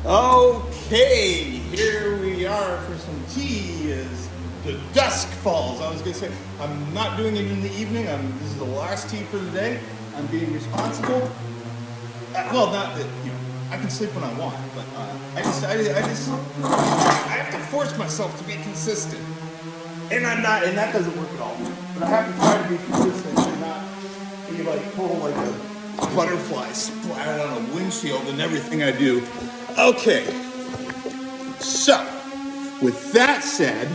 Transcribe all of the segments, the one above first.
Okay, here we are for some tea as the dusk falls. I was gonna say, I'm not doing it in the evening. This is the last tea for the day. I'm being responsible. Well, not that, I can sleep when I want, but I have to force myself to be consistent. And I'm not, and that doesn't work at all. But I have to try to be consistent and not be like total like a butterfly splattered on a windshield and everything I do. Okay, so with that said,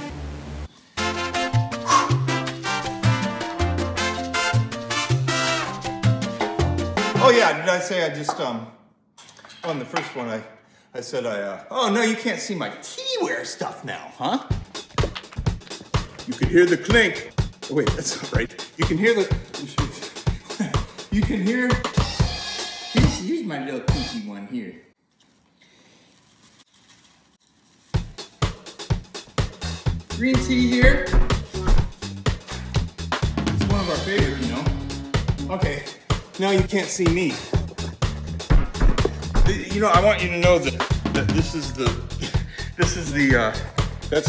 oh yeah, did I say I just on the first one I said oh no, you can't see my teaware stuff now, huh? You can hear the clink. Oh, wait, that's not right. You can hear the. You can hear. Here's my little kinky one here. Green tea here. It's one of our favorites, Okay, now you can't see me. I want you to know that that's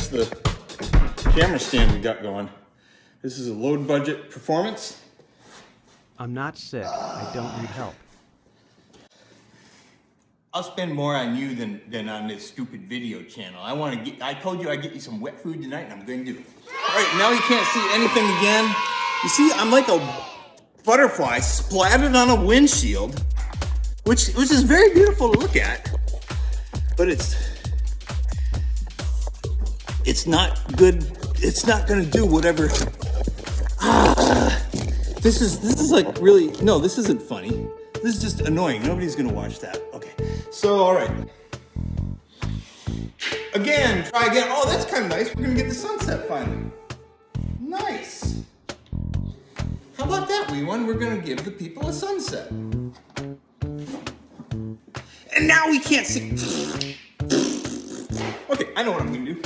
the camera stand we got going. This is a low budget performance. I'm not sick. I don't need help. I'll spend more on you than on this stupid video channel. I told you I'd get you some wet food tonight, and I'm going to do it. All right, now you can't see anything again. You see, I'm like a butterfly splattered on a windshield, which is very beautiful to look at, but it's not good. It's not going to do whatever. This is like really, no, this isn't funny. This is just annoying. Nobody's going to watch that. Okay. So, all right. Again, try again. Oh, that's kind of nice. We're going to get the sunset finally. Nice. How about that, wee one? We're going to give the people a sunset. And now we can't see. Okay, I know what I'm going to do.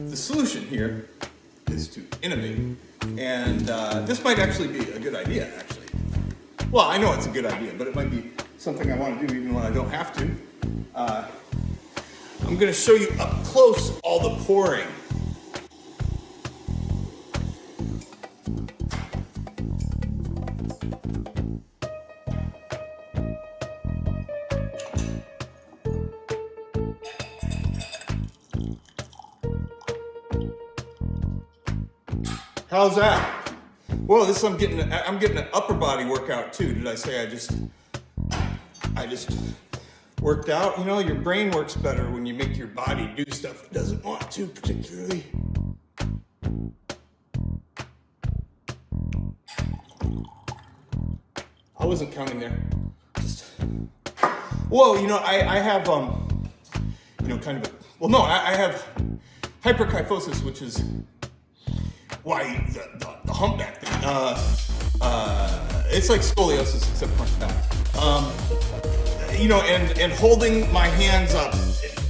The solution here is to innovate. And this might actually be a good idea, actually. Well, I know it's a good idea, but it might be something I want to do even when I don't have to. I'm going to show you up close all the pouring. How's that? Well, I'm getting an upper body workout too. Did I say I just worked out? Your brain works better when you make your body do stuff it doesn't want to, particularly. I wasn't counting there. Whoa, I have kind of I have hyperkyphosis, which is why the humpback thing. It's like scoliosis except front back. And holding my hands up,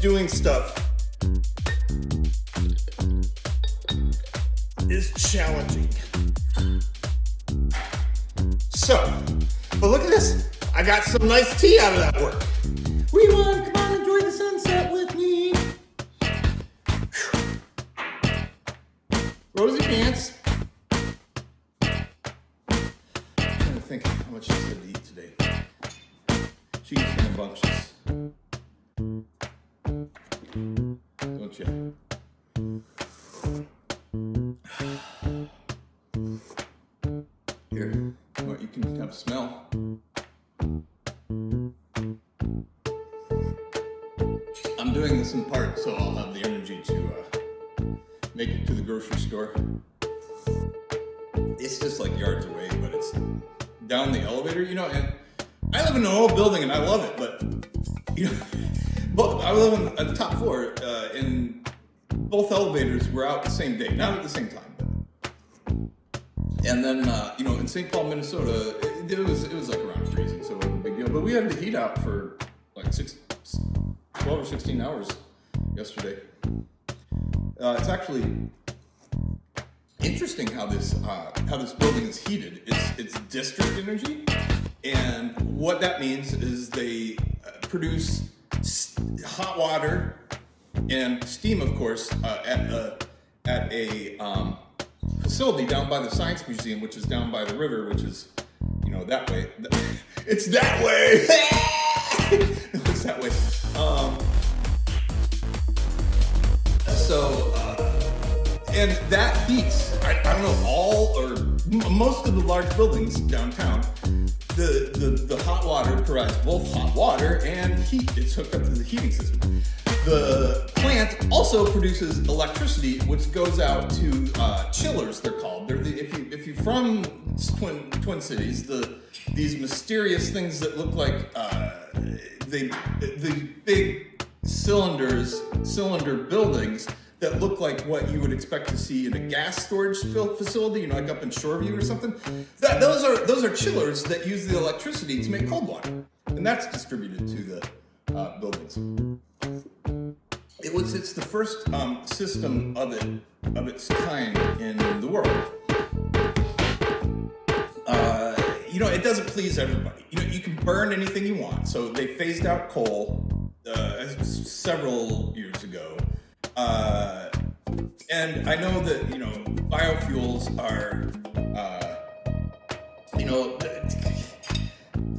doing stuff is challenging. So, but look at this. I got some nice tea out of that work. Rewind, come on, enjoy the sunset with me. Rosie pants. I'm trying to think how much she's going to eat today. She eats rambunctious. Don't you? Here, you can have a smell. I'm doing this in part so I'll have the energy to make it to the grocery store. It's just like yards away, but it's down the elevator, and I live in an old building and I love it, but I live on the top floor, and both elevators were out the same day, not at the same time, but. And then in St. Paul, Minnesota, it was like around freezing, so it wasn't a big deal. But we had the heat out for like 12 or 16 hours yesterday. It's actually interesting how this building is heated. It's district energy, and what that means is they produce hot water and steam, of course, at a facility down by the Science Museum, which is down by the river, which is, that way. It's that way. It's that way. And that heats, I don't know, all or most of the large buildings downtown. The hot water provides both hot water and heat. It's hooked up to the heating system. The plant also produces electricity, which goes out to chillers. They're called. If you're from Twin Cities, these mysterious things that look like the big cylinder buildings that look like what you would expect to see in a gas storage facility, like up in Shoreview or something. Those are chillers that use the electricity to make cold water, and that's distributed to the buildings. It's the first system of its kind in the world. It doesn't please everybody. You can burn anything you want. So they phased out coal several years ago. And I know that, biofuels are,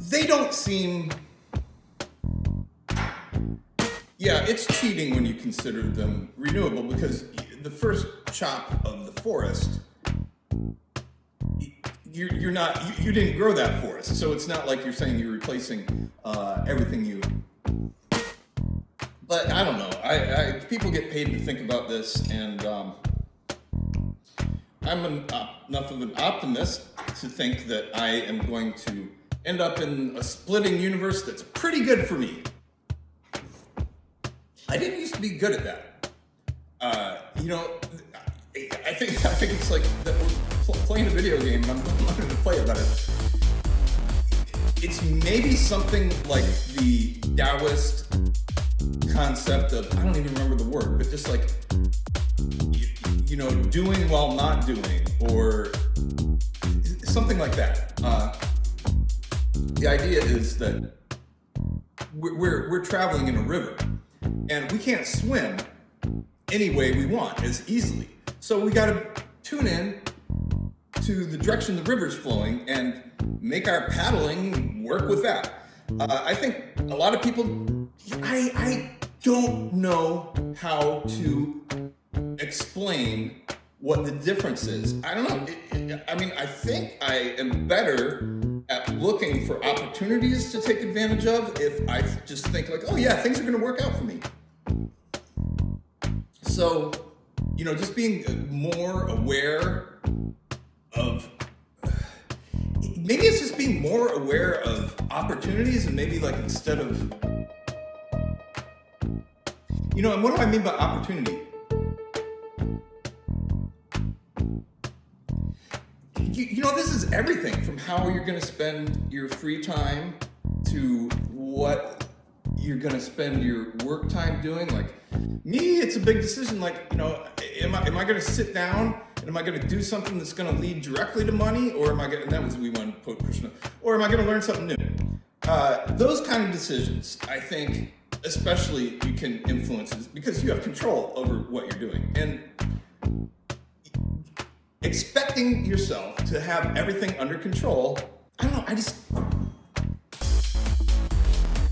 they don't seem, it's cheating when you consider them renewable, because the first chop of the forest, you didn't grow that forest. So it's not like you're saying you're replacing everything you. But I don't know. People get paid to think about this, and I'm enough of an optimist to think that I am going to end up in a splitting universe that's pretty good for me. I didn't used to be good at that. I think it's like that we're playing a video game, and I'm not going to play it, but it's maybe something like the Taoist concept of, I don't even remember the word, but just like, doing while not doing, or something like that. The idea is that we're traveling in a river, and we can't swim any way we want as easily. So we got to tune in to the direction the river's flowing and make our paddling work with that. I think a lot of people, I don't know how to explain what the difference is. I don't know. I think I am better at looking for opportunities to take advantage of if I just think like, oh yeah, things are going to work out for me. So, just being more aware of, maybe it's just being more aware of opportunities, and maybe like instead of, and what do I mean by opportunity? This is everything from how you're going to spend your free time to what you're going to spend your work time doing. Like me, it's a big decision. Like, am I going to sit down and am I going to do something that's going to lead directly to money, or am I going? And that was we wanted to put Krishna. Or am I going to learn something new? Those kind of decisions, I think, especially you can influence it because you have control over what you're doing. And expecting yourself to have everything under control, I don't know,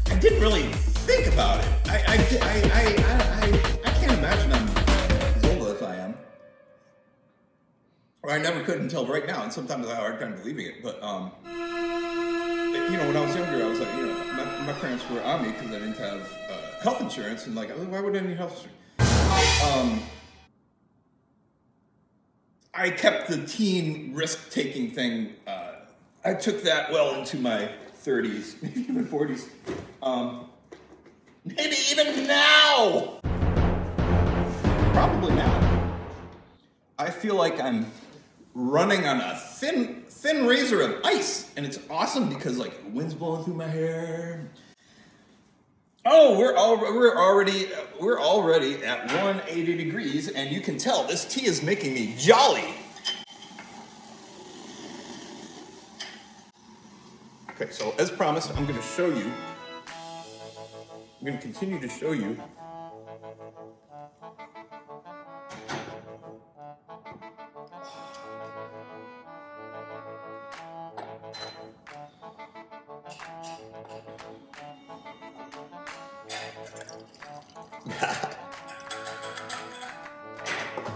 I didn't really think about it. I can't imagine I'm as old as I am. Or I never could until right now, and sometimes I have a hard time believing it. But, when I was younger, I was like, my parents were on me because I didn't have health insurance, and like, why would I need health insurance? I kept the teen risk-taking thing. I took that well into my 30s, maybe even 40s. Maybe even now. Probably now. I feel like I'm running on a thin razor of ice, and it's awesome because like the wind's blowing through my hair. Oh, we're already at 180 degrees, and you can tell this tea is making me jolly. Okay, so as promised, I'm going to show you I'm going to continue to show you.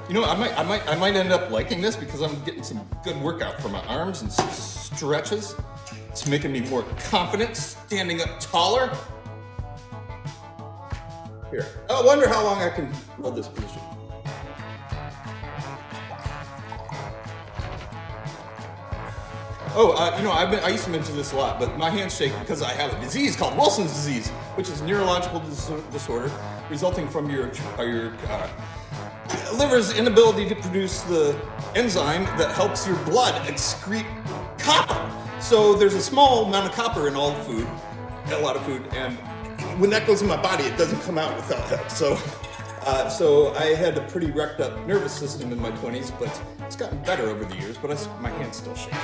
You know, I might end up liking this because I'm getting some good workout for my arms and some stretches. It's making me more confident, standing up taller. Here, I wonder how long I can hold this position. Oh, you know, I used to mention this a lot, but my hands shake because I have a disease called Wilson's disease, which is a neurological disorder resulting from your liver's inability to produce the enzyme that helps your blood excrete copper. So there's a small amount of copper in all food, a lot of food, and when that goes in my body, it doesn't come out without help. So I had a pretty wrecked up nervous system in my 20s, but it's gotten better over the years, but my hands still shake.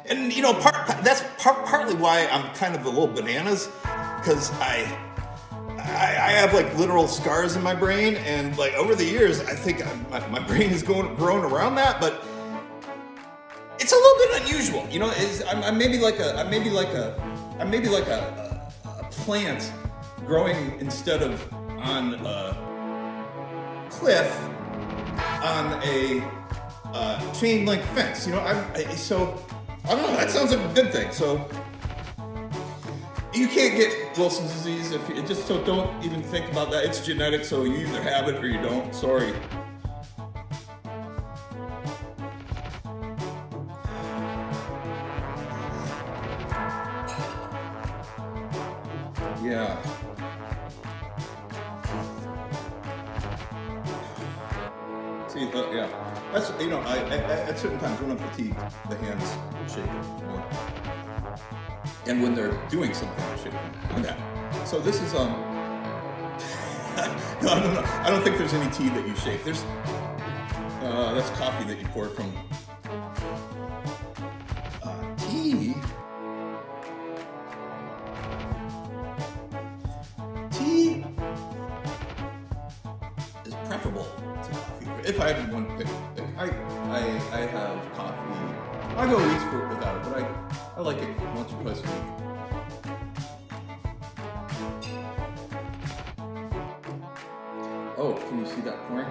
And you know, that's partly why I'm kind of a little bananas, because I have like literal scars in my brain, and like over the years, I think my brain has grown around that, but it's a little bit unusual. You know, I'm maybe like a plant growing instead of on a cliff on a chain link fence. You know, so I don't know. That sounds like a good thing. So. You can't get Wilson's disease if you just so don't even think about that. It's genetic, so you either have it or you don't. Sorry. Yeah. See, yeah. That's, you know, I at certain times when I'm fatigued, the hands shake more. And when they're doing something, they shake like that. So this is no, I don't think there's any tea that you shake. There's that's coffee that you pour from tea. Tea is preferable to coffee. If I had one pick, I have coffee. I go weeks without it, but I like it once or twice a week. Oh, can you see that pouring?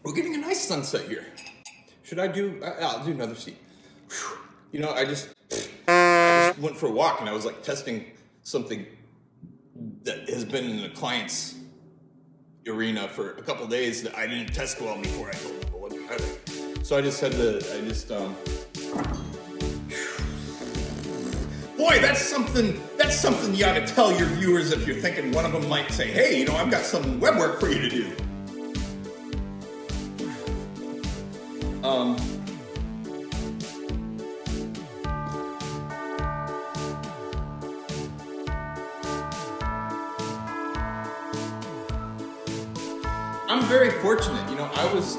We're getting a nice sunset here. Should I do? I'll do another seat. Whew. You know, I just went for a walk and I was like testing something that has been in the client's arena for a couple days that I didn't test well before I told people what to do. So I just had to, boy, that's something you ought to tell your viewers if you're thinking one of them might say, hey, you know, I've got some web work for you to do. I'm very fortunate, you know. I was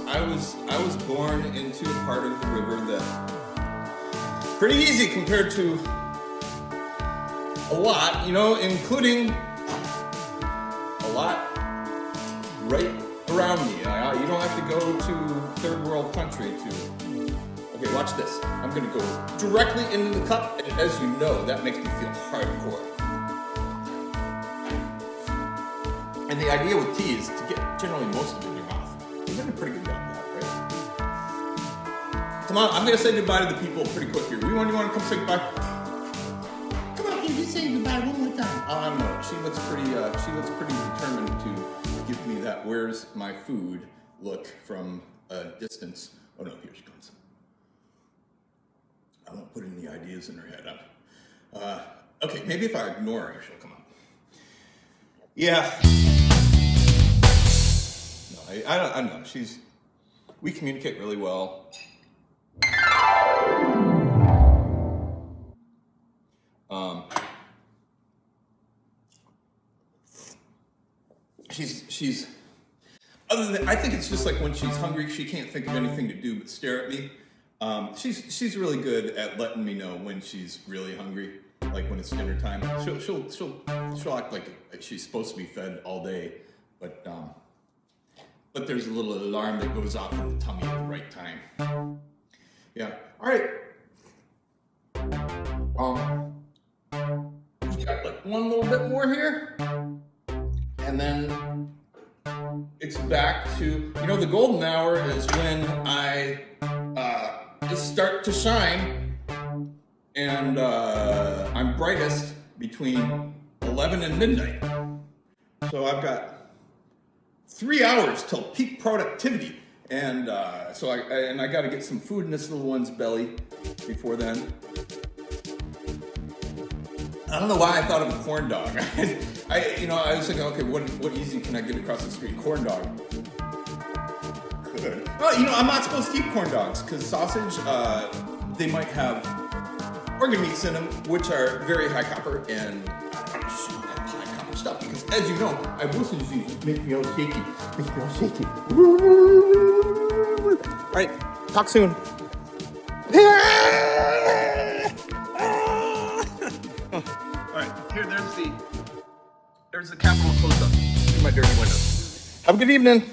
born into a part of the river that pretty easy compared to a lot, you know, including a lot right around me. You don't have to go to third world country to. Okay, watch this. I'm gonna go directly into the cup, and as you know, that makes me feel hardcore. And the idea with tea is to get generally most of it in your mouth. You've done a pretty good job of that, right? Come on, I'm gonna say goodbye to the people pretty quick here. You want to come say goodbye? Come on, can you say goodbye one more time? Oh, I don't know. She looks pretty determined to give me that "where's my food" look from a distance. Oh no, here she comes. I won't put any ideas in her head. Okay, maybe if I ignore her, she'll come up. Yeah. No, I don't know. We communicate really well. She's other than, I think it's just like when she's hungry, she can't think of anything to do but stare at me. She's really good at letting me know when she's really hungry. like when it's dinner time. She'll act like she's supposed to be fed all day, but there's a little alarm that goes off in the tummy at the right time. Yeah. All right. We got like one little bit more here, and then it's back to, the golden hour is when I just start to shine, and I'm brightest between 11 and midnight. So I've got 3 hours till peak productivity, and so I got to get some food in this little one's belly before then. I don't know why I thought of a corn dog. I was thinking, okay, what easy can I get across the street? Corn dog. Good. Well, I'm not supposed to eat corn dogs because sausage, they might have organ meats in them, which are very high copper, and I shouldn't have high copper stuff because, as you know, I have most of these things make me all shaky. All right, talk soon. All right, here, there's the Capitol close up through my dirty window. Have a good evening.